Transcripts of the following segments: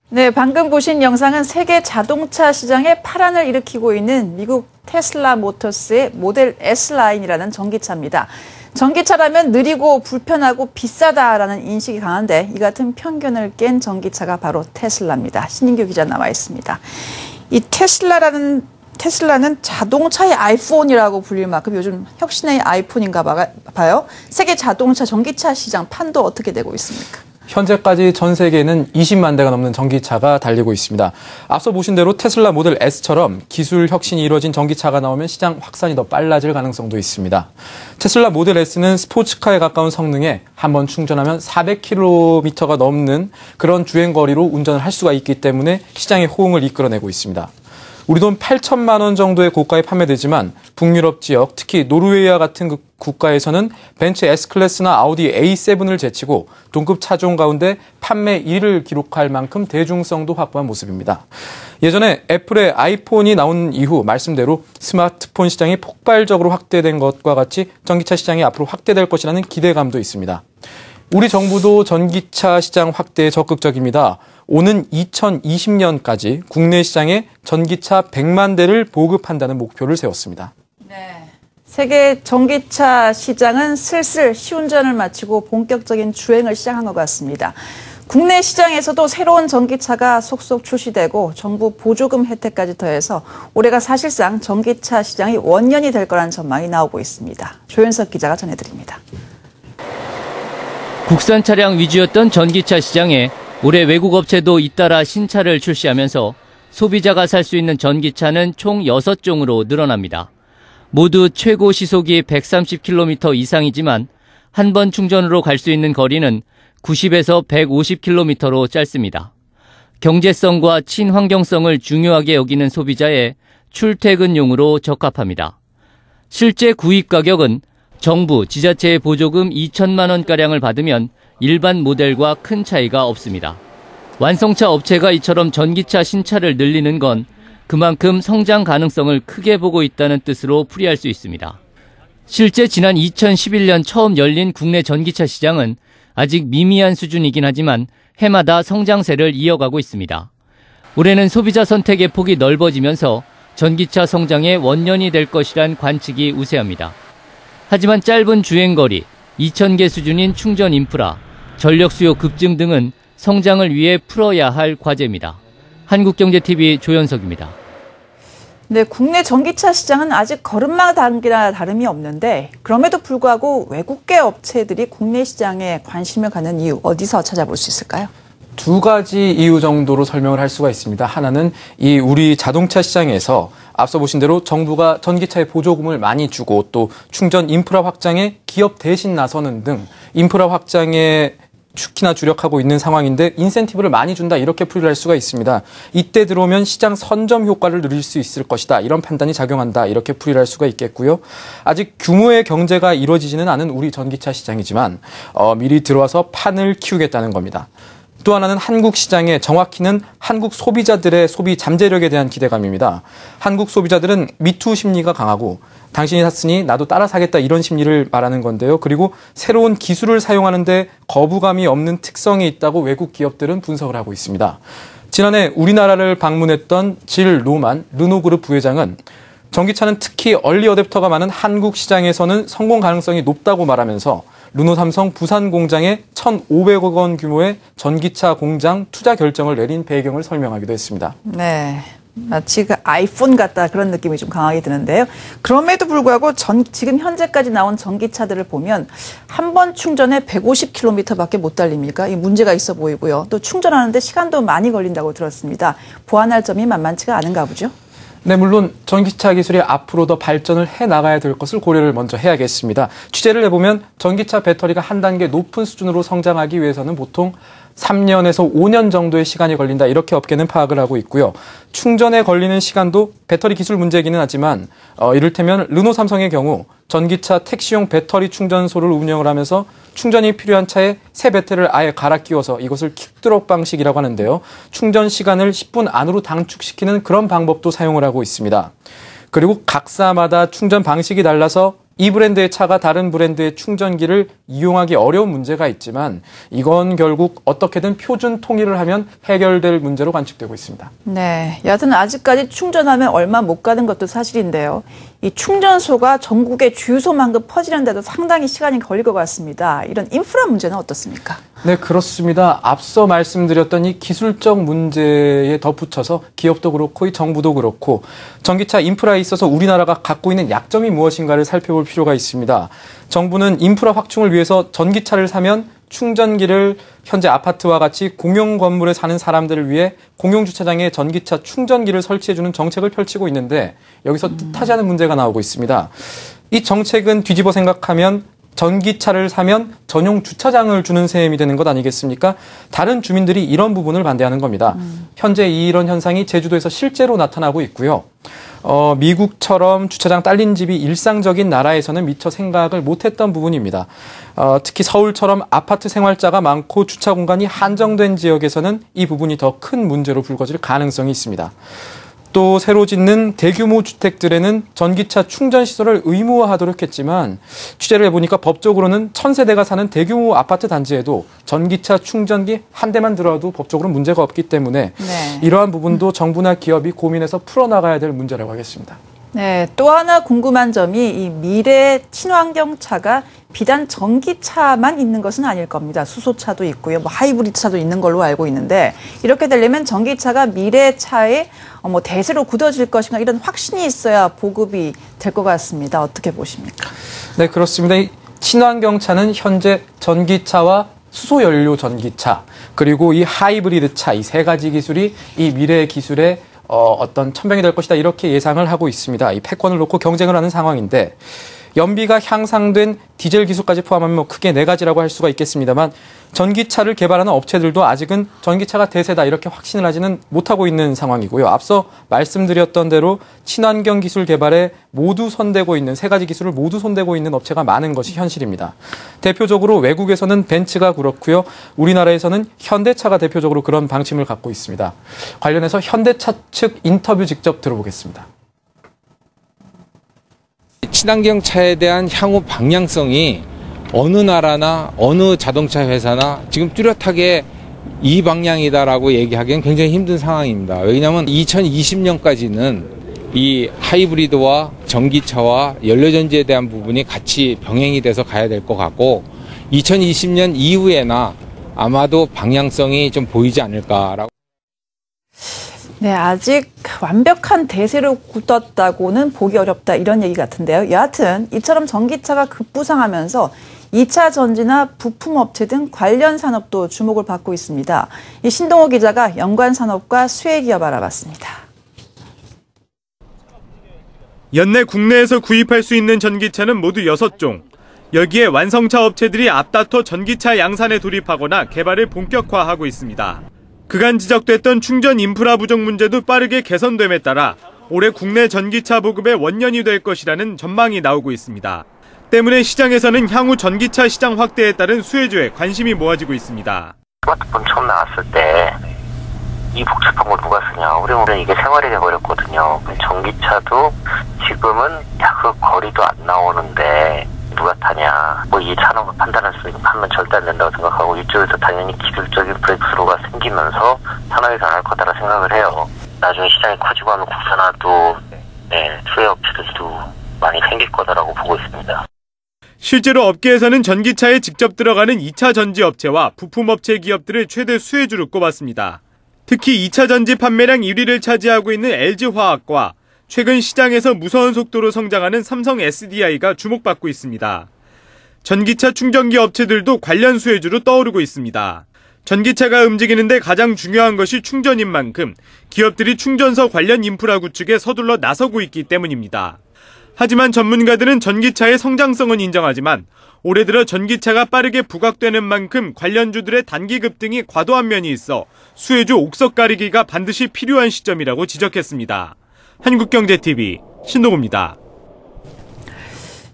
네, 방금 보신 영상은 세계 자동차 시장에 파란을 일으키고 있는 미국 테슬라 모터스의 모델 S 라인이라는 전기차입니다. 전기차라면 느리고 불편하고 비싸다라는 인식이 강한데 이 같은 편견을 깬 전기차가 바로 테슬라입니다. 신인규 기자 나와 있습니다. 이 테슬라는 자동차의 아이폰이라고 불릴 만큼 요즘 혁신의 아이폰인가 봐요. 세계 자동차 전기차 시장 판도 어떻게 되고 있습니까? 현재까지 전 세계에는 20만 대가 넘는 전기차가 달리고 있습니다. 앞서 보신 대로 테슬라 모델 S처럼 기술 혁신이 이루어진 전기차가 나오면 시장 확산이 더 빨라질 가능성도 있습니다. 테슬라 모델 S는 스포츠카에 가까운 성능에 한번 충전하면 400km가 넘는 그런 주행거리로 운전을 할 수가 있기 때문에 시장의 호응을 이끌어내고 있습니다. 우리 돈 8천만 원 정도의 고가에 판매되지만 북유럽 지역, 특히 노르웨이와 같은 국가에서는 벤츠 S클래스나 아우디 A7을 제치고 동급 차종 가운데 판매 1위를 기록할 만큼 대중성도 확보한 모습입니다. 예전에 애플의 아이폰이 나온 이후 말씀대로 스마트폰 시장이 폭발적으로 확대된 것과 같이 전기차 시장이 앞으로 확대될 것이라는 기대감도 있습니다. 우리 정부도 전기차 시장 확대에 적극적입니다. 오는 2020년까지 국내 시장에 전기차 100만 대를 보급한다는 목표를 세웠습니다. 네. 세계 전기차 시장은 슬슬 시운전을 마치고 본격적인 주행을 시작한 것 같습니다. 국내 시장에서도 새로운 전기차가 속속 출시되고 정부 보조금 혜택까지 더해서 올해가 사실상 전기차 시장이 원년이 될 거라는 전망이 나오고 있습니다. 조현석 기자가 전해드립니다. 국산 차량 위주였던 전기차 시장에 올해 외국 업체도 잇따라 신차를 출시하면서 소비자가 살 수 있는 전기차는 총 6종으로 늘어납니다. 모두 최고 시속이 130km 이상이지만 한 번 충전으로 갈 수 있는 거리는 90에서 150km로 짧습니다. 경제성과 친환경성을 중요하게 여기는 소비자의 출퇴근용으로 적합합니다. 실제 구입 가격은 정부, 지자체의 보조금 2천만 원가량을 받으면 일반 모델과 큰 차이가 없습니다. 완성차 업체가 이처럼 전기차 신차를 늘리는 건 그만큼 성장 가능성을 크게 보고 있다는 뜻으로 풀이할 수 있습니다. 실제 지난 2011년 처음 열린 국내 전기차 시장은 아직 미미한 수준이긴 하지만 해마다 성장세를 이어가고 있습니다. 올해는 소비자 선택의 폭이 넓어지면서 전기차 성장의 원년이 될 것이란 관측이 우세합니다. 하지만 짧은 주행거리, 2,000개 수준인 충전 인프라, 전력 수요 급증 등은 성장을 위해 풀어야 할 과제입니다. 한국경제TV 조현석입니다. 네, 국내 전기차 시장은 아직 걸음마 단계나 다름이 없는데 그럼에도 불구하고 외국계 업체들이 국내 시장에 관심을 갖는 이유 어디서 찾아볼 수 있을까요? 두 가지 이유 정도로 설명을 할 수가 있습니다. 하나는 이 우리 자동차 시장에서 앞서 보신 대로 정부가 전기차에 보조금을 많이 주고 또 충전 인프라 확장에 기업 대신 나서는 등 인프라 확장에 특히나 주력하고 있는 상황인데 인센티브를 많이 준다 이렇게 풀이를 할 수가 있습니다. 이때 들어오면 시장 선점 효과를 누릴 수 있을 것이다. 이런 판단이 작용한다. 이렇게 풀이를 할 수가 있겠고요. 아직 규모의 경제가 이루어지지는 않은 우리 전기차 시장이지만 미리 들어와서 판을 키우겠다는 겁니다. 또 하나는 한국 시장에 정확히는 한국 소비자들의 소비 잠재력에 대한 기대감입니다. 한국 소비자들은 미투 심리가 강하고 당신이 샀으니 나도 따라 사겠다 이런 심리를 말하는 건데요. 그리고 새로운 기술을 사용하는데 거부감이 없는 특성이 있다고 외국 기업들은 분석을 하고 있습니다. 지난해 우리나라를 방문했던 질 로만 르노그룹 부회장은 전기차는 특히 얼리 어댑터가 많은 한국 시장에서는 성공 가능성이 높다고 말하면서 르노 삼성 부산 공장에 1,500억 원 규모의 전기차 공장 투자 결정을 내린 배경을 설명하기도 했습니다. 네, 마치 그 아이폰 같다 그런 느낌이 좀 강하게 드는데요. 그럼에도 불구하고 지금 현재까지 나온 전기차들을 보면 한 번 충전에 150km밖에 못 달립니까? 이 문제가 있어 보이고요. 또 충전하는데 시간도 많이 걸린다고 들었습니다. 보완할 점이 만만치가 않은가 보죠? 네, 물론 전기차 기술이 앞으로 더 발전을 해나가야 될 것을 고려를 먼저 해야겠습니다. 취재를 해보면 전기차 배터리가 한 단계 높은 수준으로 성장하기 위해서는 보통 3년에서 5년 정도의 시간이 걸린다. 이렇게 업계는 파악을 하고 있고요. 충전에 걸리는 시간도 배터리 기술 문제이기는 하지만 이를테면 르노 삼성의 경우 전기차 택시용 배터리 충전소를 운영을 하면서 충전이 필요한 차에 새 배터리를 아예 갈아 끼워서 이것을 킥드롭 방식이라고 하는데요. 충전 시간을 10분 안으로 단축시키는 그런 방법도 사용을 하고 있습니다. 그리고 각사마다 충전 방식이 달라서 이 브랜드의 차가 다른 브랜드의 충전기를 이용하기 어려운 문제가 있지만 이건 결국 어떻게든 표준 통일을 하면 해결될 문제로 관측되고 있습니다. 네, 여하튼 아직까지 충전하면 얼마 못 가는 것도 사실인데요. 이 충전소가 전국의 주유소만큼 퍼지는데도 상당히 시간이 걸릴 것 같습니다. 이런 인프라 문제는 어떻습니까? 네, 그렇습니다. 앞서 말씀드렸던 이 기술적 문제에 덧붙여서 기업도 그렇고 이 정부도 그렇고 전기차 인프라에 있어서 우리나라가 갖고 있는 약점이 무엇인가를 살펴볼 필요가 있습니다. 정부는 인프라 확충을 위해서 전기차를 사면 충전기를 현재 아파트와 같이 공용 건물에 사는 사람들을 위해 공용 주차장에 전기차 충전기를 설치해주는 정책을 펼치고 있는데 여기서 뜻하지 않은 문제가 나오고 있습니다. 이 정책은 뒤집어 생각하면 전기차를 사면 전용 주차장을 주는 셈이 되는 것 아니겠습니까? 다른 주민들이 이런 부분을 반대하는 겁니다. 현재 이런 현상이 제주도에서 실제로 나타나고 있고요. 미국처럼 주차장 딸린 집이 일상적인 나라에서는 미처 생각을 못했던 부분입니다. 특히 서울처럼 아파트 생활자가 많고 주차 공간이 한정된 지역에서는 이 부분이 더 큰 문제로 불거질 가능성이 있습니다. 또 새로 짓는 대규모 주택들에는 전기차 충전 시설을 의무화하도록 했지만 취재를 해보니까 법적으로는 1000세대가 사는 대규모 아파트 단지에도 전기차 충전기 한 대만 들어와도 법적으로 문제가 없기 때문에 네. 이러한 부분도 정부나 기업이 고민해서 풀어나가야 될 문제라고 하겠습니다. 네, 또 하나 궁금한 점이 이 미래 친환경차가 비단 전기차만 있는 것은 아닐 겁니다. 수소차도 있고요, 뭐 하이브리드차도 있는 걸로 알고 있는데 이렇게 되려면 전기차가 미래 차의 대세로 굳어질 것인가 이런 확신이 있어야 보급이 될 것 같습니다. 어떻게 보십니까? 네, 그렇습니다. 이 친환경차는 현재 전기차와 수소연료 전기차 그리고 이 하이브리드 차 이 세 가지 기술이 이 미래의 기술의 어떤 천병이 될 것이다 이렇게 예상을 하고 있습니다. 이 패권을 놓고 경쟁을 하는 상황인데 연비가 향상된 디젤 기술까지 포함하면 크게 네 가지라고 할 수가 있겠습니다만 전기차를 개발하는 업체들도 아직은 전기차가 대세다 이렇게 확신을 하지는 못하고 있는 상황이고요. 앞서 말씀드렸던 대로 친환경 기술 개발에 모두 손대고 있는 세 가지 기술을 모두 손대고 있는 업체가 많은 것이 현실입니다. 대표적으로 외국에서는 벤츠가 그렇고요. 우리나라에서는 현대차가 대표적으로 그런 방침을 갖고 있습니다. 관련해서 현대차 측 인터뷰 직접 들어보겠습니다. 친환경 차에 대한 향후 방향성이 어느 나라나 어느 자동차 회사나 지금 뚜렷하게 이 방향이다라고 얘기하기는 굉장히 힘든 상황입니다. 왜냐하면 2020년까지는 이 하이브리드와 전기차와 연료전지에 대한 부분이 같이 병행이 돼서 가야 될 것 같고 2020년 이후에나 아마도 방향성이 좀 보이지 않을까라고. 네, 아직 완벽한 대세로 굳었다고는 보기 어렵다 이런 얘기 같은데요. 여하튼 이처럼 전기차가 급부상하면서 2차 전지나 부품업체 등 관련 산업도 주목을 받고 있습니다. 이 신동호 기자가 연관 산업과 수혜기업 알아봤습니다. 연내 국내에서 구입할 수 있는 전기차는 모두 6종. 여기에 완성차 업체들이 앞다퉈 전기차 양산에 돌입하거나 개발을 본격화하고 있습니다. 그간 지적됐던 충전 인프라 부족 문제도 빠르게 개선됨에 따라 올해 국내 전기차 보급의 원년이 될 것이라는 전망이 나오고 있습니다. 때문에 시장에서는 향후 전기차 시장 확대에 따른 수혜주에 관심이 모아지고 있습니다. 스마트폰 처음 나왔을 때 이 복잡한 걸 누가 쓰냐. 우리는 이게 생활이 돼버렸거든요. 전기차도 지금은 그 거리도 안 나오는데 누가 타냐. 이 산업을 판단할 수 있는 판면 절대 안 된다고 생각하고 이쪽에서 당연히 기술적인 브레이크스루가 생기면서 산업이 변할 거다라 생각을 해요. 나중에 시장이 커지고 하면 국산화도 수혜 업체들도 많이 생길 거다라고 보고 있습니다. 실제로 업계에서는 전기차에 직접 들어가는 2차 전지 업체와 부품업체 기업들을 최대 수혜주로 꼽았습니다. 특히 2차 전지 판매량 1위를 차지하고 있는 LG화학과 최근 시장에서 무서운 속도로 성장하는 삼성 SDI가 주목받고 있습니다. 전기차 충전기 업체들도 관련 수혜주로 떠오르고 있습니다. 전기차가 움직이는데 가장 중요한 것이 충전인 만큼 기업들이 충전소 관련 인프라 구축에 서둘러 나서고 있기 때문입니다. 하지만 전문가들은 전기차의 성장성은 인정하지만 올해 들어 전기차가 빠르게 부각되는 만큼 관련주들의 단기 급등이 과도한 면이 있어 수혜주 옥석 가리기가 반드시 필요한 시점이라고 지적했습니다. 한국경제TV 신동호입니다.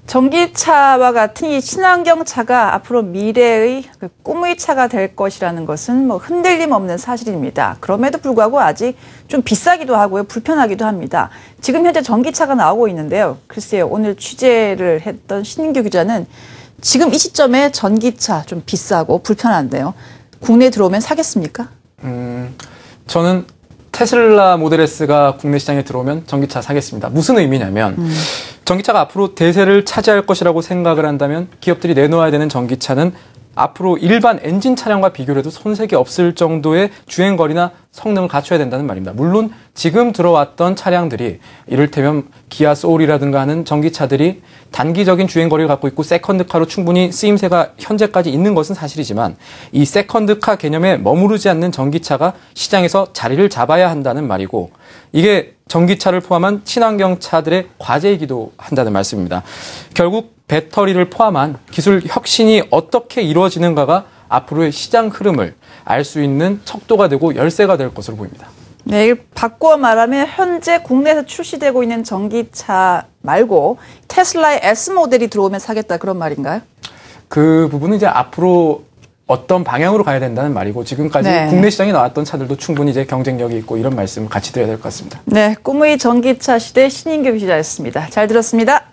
전기차와 같은 이 친환경 차가 앞으로 미래의 그 꿈의 차가 될 것이라는 것은 뭐 흔들림 없는 사실입니다. 그럼에도 불구하고 아직 좀 비싸기도 하고요, 불편하기도 합니다. 지금 현재 전기차가 나오고 있는데요. 글쎄요, 오늘 취재를 했던 신인규 기자는 지금 이 시점에 전기차 좀 비싸고 불편한데요. 국내에 들어오면 사겠습니까? 저는 테슬라 모델 S가 국내 시장에 들어오면 전기차 사겠습니다. 무슨 의미냐면 전기차가 앞으로 대세를 차지할 것이라고 생각을 한다면 기업들이 내놓아야 되는 전기차는 앞으로 일반 엔진 차량과 비교를 해도 손색이 없을 정도의 주행거리나 성능을 갖춰야 된다는 말입니다. 물론 지금 들어왔던 차량들이 이를테면 기아 소울이라든가 하는 전기차들이 단기적인 주행거리를 갖고 있고 세컨드카로 충분히 쓰임새가 현재까지 있는 것은 사실이지만 이 세컨드카 개념에 머무르지 않는 전기차가 시장에서 자리를 잡아야 한다는 말이고 이게 전기차를 포함한 친환경 차들의 과제이기도 한다는 말씀입니다. 결국 배터리를 포함한 기술 혁신이 어떻게 이루어지는가가 앞으로의 시장 흐름을 알 수 있는 척도가 되고 열쇠가 될 것으로 보입니다. 네, 바꿔 말하면 현재 국내에서 출시되고 있는 전기차 말고 테슬라의 S 모델이 들어오면 사겠다 그런 말인가요? 그 부분은 이제 앞으로 어떤 방향으로 가야 된다는 말이고 지금까지 네. 국내 시장에 나왔던 차들도 충분히 이제 경쟁력이 있고 이런 말씀 같이 드려야 될 것 같습니다. 네, 꿈의 전기차 시대 신인규 기자였습니다. 잘 들었습니다.